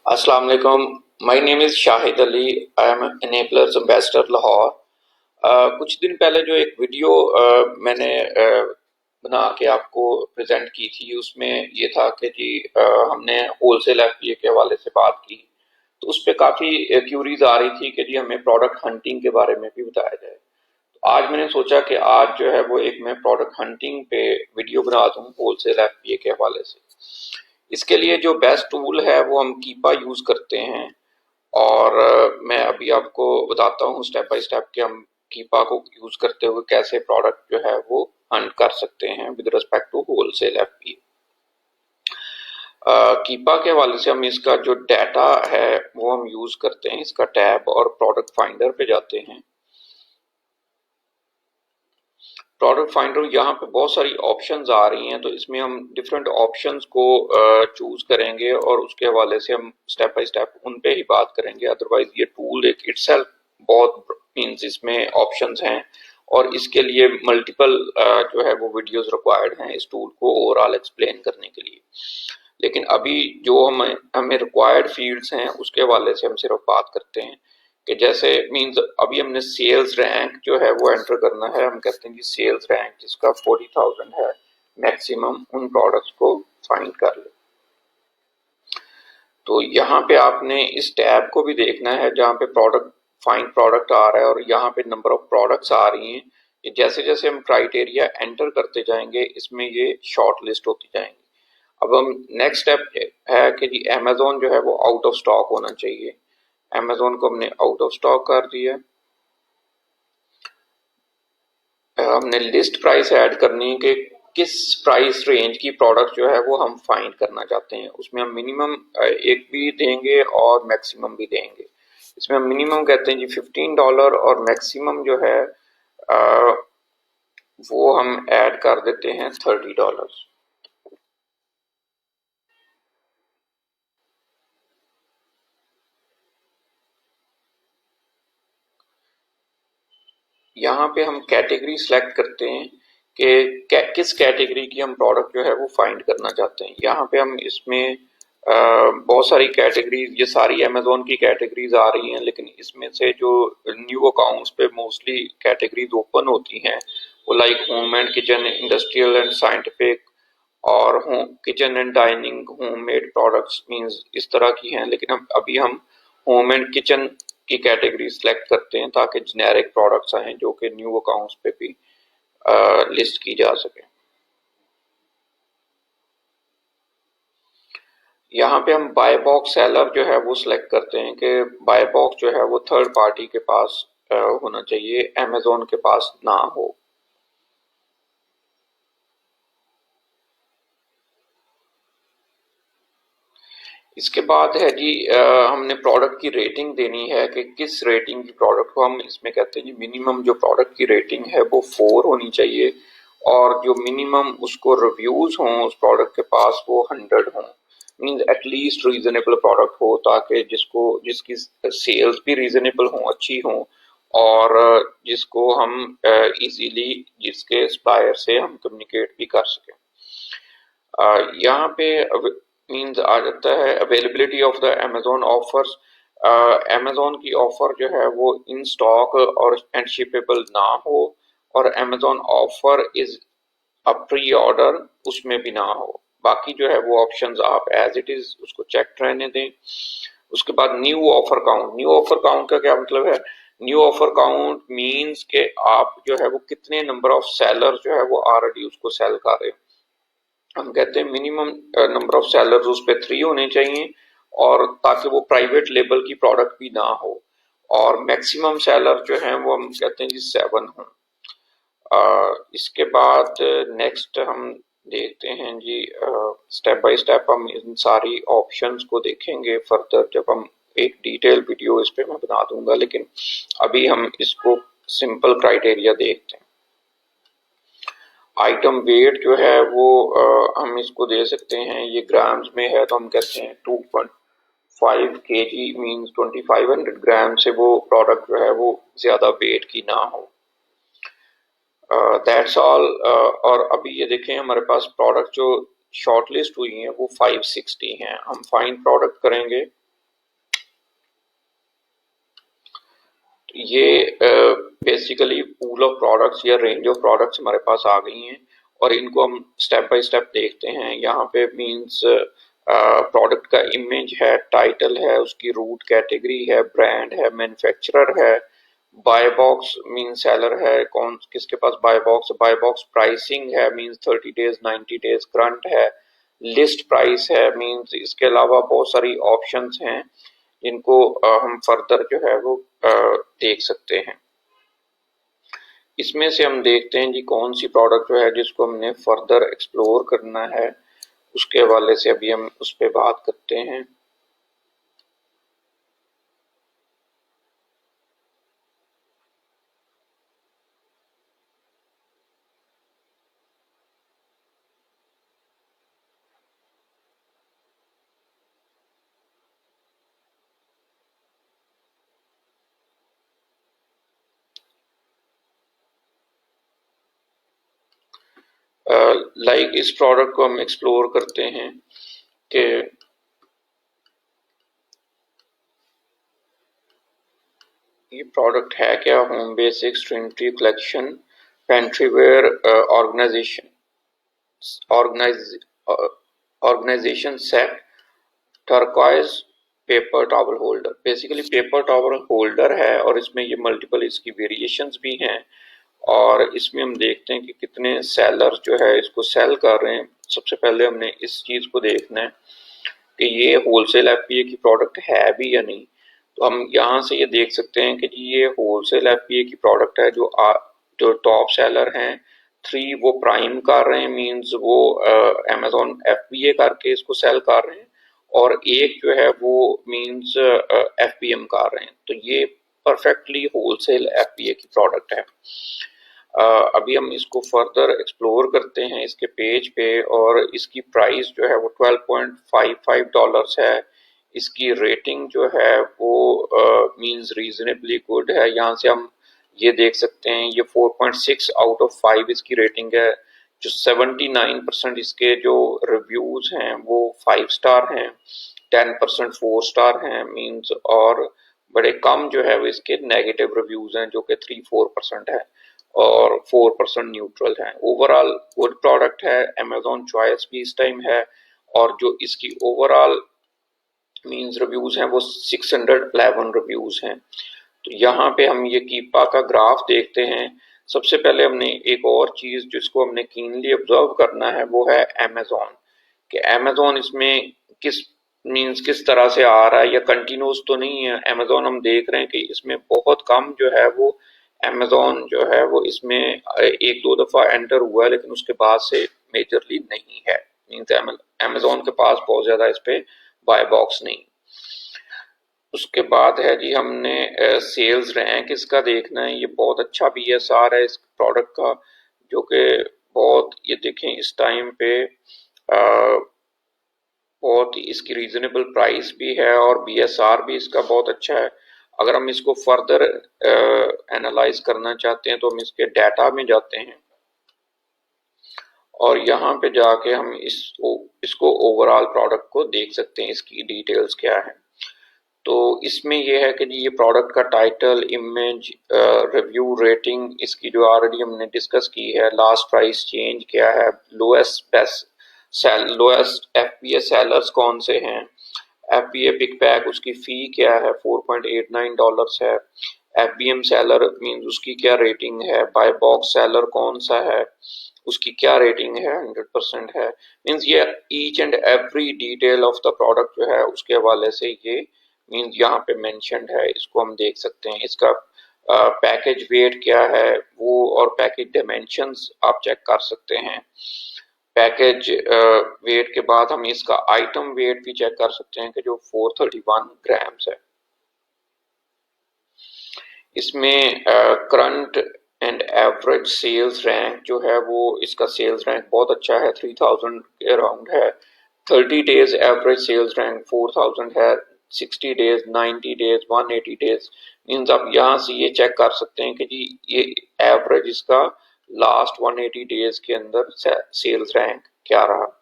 Assalamu alaikum. My name is Shahid Ali. I am an Enablers Ambassador Lahore. कुछ दिन पहले जो एक वीडियो मैंने बना के आपको प्रेजेंट की थी, उसमें ये था कि जी हमने होलसेल एफबीए के हवाले से बात की, तो उस पे काफ़ी क्यूरीज आ रही थी कि जी हमें प्रोडक्ट हंटिंग के बारे में भी बताया जाए। तो आज मैंने सोचा कि आज जो है वो एक मैं प्रोडक्ट हंटिंग पे वीडियो बना दूँ होलसेल एफबीए के हवाले से। इसके लिए जो बेस्ट टूल है वो हम कीपा यूज़ करते हैं, और मैं अभी आपको बताता हूँ स्टेप बाय स्टेप कि हम कीपा को यूज करते हुए कैसे प्रोडक्ट जो है वो हंट कर सकते हैं with respect to wholesale FP. कीपा के हवाले से हम इसका जो डाटा है वो हम यूज करते हैं, इसका टैब और प्रोडक्ट फाइंडर पे जाते हैं। प्रोडक्ट फाइंडर यहाँ पे बहुत सारी ऑप्शंस आ रही हैं, तो इसमें हम डिफरेंट ऑप्शंस को चूज करेंगे और उसके हवाले से हम स्टेप बाय स्टेप उन पे ही बात करेंगे। अदरवाइज ये टूल एक इटसेल्फ बहुत मींस इसमें ऑप्शंस हैं और इसके लिए मल्टीपल जो है वो वीडियोस रिक्वायर्ड हैं इस टूल को ओवरऑल एक्सप्लेन करने के लिए। लेकिन अभी जो हमें रिक्वायर्ड फील्ड्स हैं उसके हवाले से हम सिर्फ बात करते हैं कि जैसे मींस अभी हमने सेल्स रैंक जो है वो एंटर करना है। हम कहते हैं कि सेल्स रैंक जिसका 40,000 है, मैक्सिमम उन प्रोडक्ट्स को फाइंड कर ले। तो यहाँ पे आपने इस टैब को भी देखना है जहाँ पे प्रोडक्ट फाइंड प्रोडक्ट आ रहा है और यहाँ पे नंबर ऑफ प्रोडक्ट्स आ रही हैं। ये जैसे जैसे हम क्राइटेरिया एंटर करते जाएंगे इसमें ये शॉर्ट लिस्ट होती जाएंगी। अब हम नेक्स्ट स्टेप है कि जी अमेजोन जो है वो आउट ऑफ स्टॉक होना चाहिए। अमेजोन को हमने आउट ऑफ स्टॉक कर दिया। हमने लिस्ट प्राइस ऐड करनी है कि किस प्राइस रेंज की प्रोडक्ट जो है वो हम फाइंड करना चाहते हैं। उसमें हम मिनिमम एक भी देंगे और मैक्सिमम भी देंगे। इसमें हम मिनिमम कहते हैं जी $15 और मैक्सिमम जो है वो हम ऐड कर देते हैं $30। यहाँ पे हम कैटेगरी सेलेक्ट करते हैं कि किस कैटेगरी की हम प्रोडक्ट जो है वो फाइंड करना चाहते हैं। यहाँ पे हम इसमें बहुत सारी कैटेगरीज, ये सारी अमेजोन की कैटेगरीज आ रही हैं, लेकिन इसमें से जो न्यू अकाउंट्स पे मोस्टली कैटेगरीज ओपन होती हैं वो like home and kitchen, industrial and scientific और home kitchen and dining, home made products means इस तरह की हैं। लेकिन हम अभी होम एंड किचन की कैटेगरी सिलेक्ट करते हैं ताकि जेनेरिक प्रोडक्ट्स आए जो कि न्यू अकाउंट्स पे भी लिस्ट की जा सके। यहाँ पे हम बाय बॉक्स सेलर जो है वो सिलेक्ट करते हैं कि बाय बॉक्स जो है वो थर्ड पार्टी के पास होना चाहिए, अमेजोन के पास ना हो। इसके बाद है जी हमने प्रोडक्ट की रेटिंग देनी है कि किस रेटिंग की प्रोडक्ट को हम इसमें कहते हैं जी मिनिमम जो प्रोडक्ट की रेटिंग है वो 4 होनी चाहिए और जो मिनिमम उसको रिव्यूज हों उस प्रोडक्ट के पास वो 100 हों। मीन्स एटलीस्ट रीजनेबल प्रोडक्ट हो ताकि जिसकी सेल्स भी रीजनेबल हों, अच्छी हों और जिसको हम इजीली जिसके सप्लायर से हम कम्युनिकेट भी कर सकें। यहाँ पे मीन्स आ जाता है availability of the Amazon offers. Amazon की ऑफर जो है वो इन स्टॉक और एंड शिपेबल ना हो और Amazon offer is a pre order उसमें भी ना हो। बाकी जो है वो ऑप्शंस आप एज इट इज उसको चेक रहने दें। उसके बाद new offer count. New offer count का क्या मतलब है? न्यू ऑफर काउंट मीन्स के आप जो है वो कितने नंबर ऑफ सेलर जो है वो ऑलरेडी उसको सेल कर रहे हैं। हम कहते हैं मिनिमम नंबर ऑफ सेलर्स उस पे 3 होने चाहिए और ताकि वो प्राइवेट लेबल की प्रोडक्ट भी ना हो, और मैक्सिमम सेलर जो है वो हम कहते हैं जी 7 हों। इसके बाद नेक्स्ट हम देखते हैं जी स्टेप बाय स्टेप हम इन सारी ऑप्शंस को देखेंगे फर्दर जब हम एक डिटेल वीडियो इस पे मैं बना दूंगा, लेकिन अभी हम इसको सिंपल क्राइटेरिया देखते हैं। आइटम वेट जो है वो हम इसको दे सकते हैं, ये ग्राम्स में है तो हम कहते हैं 2.5 kg मीन्स 2500 ग्राम से वो प्रोडक्ट जो है वो ज्यादा वेट की ना हो। That's all. और अभी ये देखें हमारे पास प्रोडक्ट जो शॉर्टलिस्ट हुई हैं वो 560 हैं। हम फाइंड प्रोडक्ट करेंगे ये बेसिकली पूल ऑफ प्रोडक्ट्स या रेंज ऑफ प्रोडक्ट्स हमारे पास आ गई हैं और इनको हम स्टेप बाय स्टेप देखते हैं। यहाँ पे मींस प्रोडक्ट का इमेज है, टाइटल है, उसकी रूट कैटेगरी है, ब्रांड है, मैन्युफैक्चरर है, बाय बॉक्स मीन सेलर है, कौन किसके पास बाय बॉक्स प्राइसिंग है मींस 30 डेज 90 डेज करंट है, लिस्ट प्राइस है मींस इसके अलावा बहुत सारी ऑप्शंस हैं जिनको हम फर्दर जो है वो देख सकते हैं। इसमें से हम देखते हैं जी कौन सी प्रोडक्ट जो है जिसको हमने फर्दर एक्सप्लोर करना है, उसके हवाले से अभी हम उस पर बात करते हैं। इस प्रोडक्ट को हम एक्सप्लोर करते हैं कि ये प्रोडक्ट है क्या। Home Basics Trinity Collection pantry ware organisation organisation set turquoise paper towel holder. Basically paper towel holder है और इसमें ये मल्टीपल इसकी वेरिएशंस भी हैं और इसमें हम देखते हैं कि कितने सेलर जो है इसको सेल कर रहे हैं। सबसे पहले हमने इस चीज़ को देखना है कि ये होलसेल एफबीए की प्रोडक्ट है भी या नहीं। तो हम यहाँ से ये देख सकते हैं कि ये होलसेल एफबीए की प्रोडक्ट है। जो टॉप सेलर हैं 3 वो प्राइम कर रहे हैं मींस वो अमेजोन एफबीए करके इसको सेल कर रहे हैं और एक जो है वो मींस एफबीएम कर रहे हैं। तो ये परफेक्टली होलसेल एफबीए की प्रोडक्ट है। अभी हम इसको फर्दर एक्सप्लोर करते हैं इसके पेज पे और इसकी प्राइस जो है वो $12.55 है। इसकी रेटिंग जो है वो मींस रीजनेबली गुड है। यहाँ से हम ये देख सकते हैं ये 4.6 आउट ऑफ 5 इसकी रेटिंग है। जो 79% इसके जो रिव्यूज हैं वो 5 स्टार हैं, 10% 4 स्टार हैं मींस और बड़े कम जो है वो इसके नेगेटिव रिव्यूज हैं जो कि 3-4% है और 4% न्यूट्रल है। ओवरऑल गुड प्रोडक्ट है। अमेजोन चॉइस भी इस टाइम है और जो इसकी ओवरऑल मींस रिव्यूज हैं वो 611 रिव्यूज हैं। तो यहाँ पे हम ये कीपा का ग्राफ देखते हैं। सबसे पहले हमने एक और चीज जिसको हमने कीनली ऑब्जर्व करना है वो है अमेजोन, कि अमेजोन इसमें किस तरह से आ रहा है या कंटिन्यूस तो नहीं है। अमेजोन हम देख रहे हैं कि इसमें बहुत कम जो है वो अमेजोन जो है वो इसमें एक दो दफा एंटर हुआ है लेकिन उसके बाद से मेजरली नहीं है। मीन्स अमेजोन के पास बहुत ज्यादा इस पे बाय बॉक्स नहीं। उसके बाद है जी हमने सेल्स रैंक इसका देखना है। ये बहुत अच्छा बीएसआर है इस प्रोडक्ट का जो कि बहुत ये देखें इस टाइम पे बहुत इसकी रीजनेबल प्राइस भी है और बीएसआर भी इसका बहुत अच्छा है। अगर हम इसको फर्दर एनालाइज करना चाहते हैं तो हम इसके डाटा में जाते हैं और यहाँ पे जाके हम इसको ओवरऑल प्रोडक्ट को देख सकते हैं इसकी डिटेल्स क्या है। तो इसमें यह है कि ये प्रोडक्ट का टाइटल, इमेज, रिव्यू, रेटिंग इसकी जो ऑलरेडी हमने डिस्कस की है, लास्ट प्राइस चेंज क्या है, लोएस्ट एफबीए सेलर्स कौन से हैं, एफबीए पिक पैक उसकी फी क्या है, $4.89 है, एफबीएम सेलर मींस उसकी क्या रेटिंग है, बाय बॉक्स सेलर कौन सा है उसकी क्या रेटिंग है, 100% है। मींस ये each and every detail of the product जो है उसके हवाले से ये मींस यहाँ पे मेंशन्ड है। इसको हम देख सकते हैं। इसका पैकेज वेट क्या है वो और पैकेज डायमेंशंस आप चेक कर सकते हैं। पैकेज वेट के बाद हम इसका आइटम वेट भी चेक कर सकते हैं कि जो 431 ग्राम्स है। इसमें current and average sales rank जो है वो इसका सेल्स रैंक बहुत अच्छा है, 3000 के अराउंड है। 30 डेज एवरेज सेल्स रैंक 4000 है, 60 डेज, 90 डेज, 180 डेज। मीन्स आप यहाँ से ये चेक कर सकते हैं कि जी ये एवरेज इसका लास्ट 180 डेज के अंदर सेल्स रैंक क्या रहा।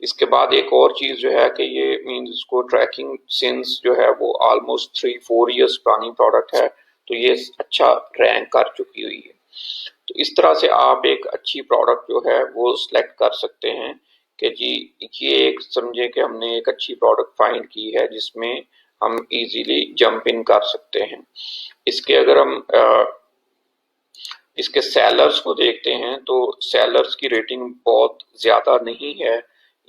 इसके बाद एक और चीज जो है कि ये मींस इसको ट्रैकिंग सिंस जो है वो ऑलमोस्ट 3-4 इयर्स पुरानी प्रोडक्ट है। तो ये अच्छा रैंक कर चुकी हुई है। तो इस तरह से आप एक अच्छी प्रोडक्ट जो है वो सिलेक्ट कर सकते हैं कि जी ये एक समझे कि हमने एक अच्छी प्रोडक्ट फाइंड की है जिसमें हम इजीली जंप इन कर सकते हैं। इसके अगर हम इसके सेलर्स को देखते हैं तो सेलर्स की रेटिंग बहुत ज़्यादा नहीं है।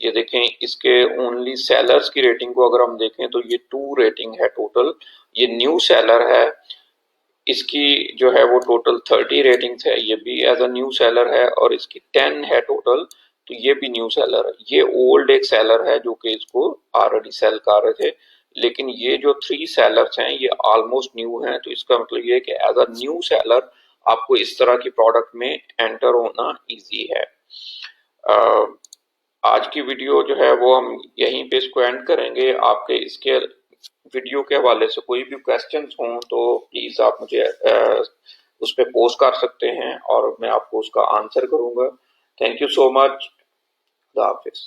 ये देखें, इसके ओनली सेलर्स की रेटिंग को अगर हम देखें तो ये 2 रेटिंग है टोटल। ये न्यू सेलर है, इसकी जो है वो टोटल 30 रेटिंग्स है, ये भी एज अ न्यू सेलर है, और इसकी 10 है टोटल, तो ये भी न्यू सेलर है। ये ओल्ड एक सेलर है जो कि इसको ऑलरेडी सेल कर रहे थे, लेकिन ये जो 3 सेलर्स हैं ये ऑलमोस्ट न्यू हैं। तो इसका मतलब ये है कि एज अ न्यू सेलर आपको इस तरह की प्रोडक्ट में एंटर होना इजी है। आज की वीडियो जो है वो हम यहीं पे इसको एंड करेंगे। आपके इसके वीडियो के हवाले से कोई भी क्वेश्चंस हों तो प्लीज़ आप मुझे उस पर पोस्ट कर सकते हैं और मैं आपको उसका आंसर करूंगा। Thank you so much. खुदा हाफिज।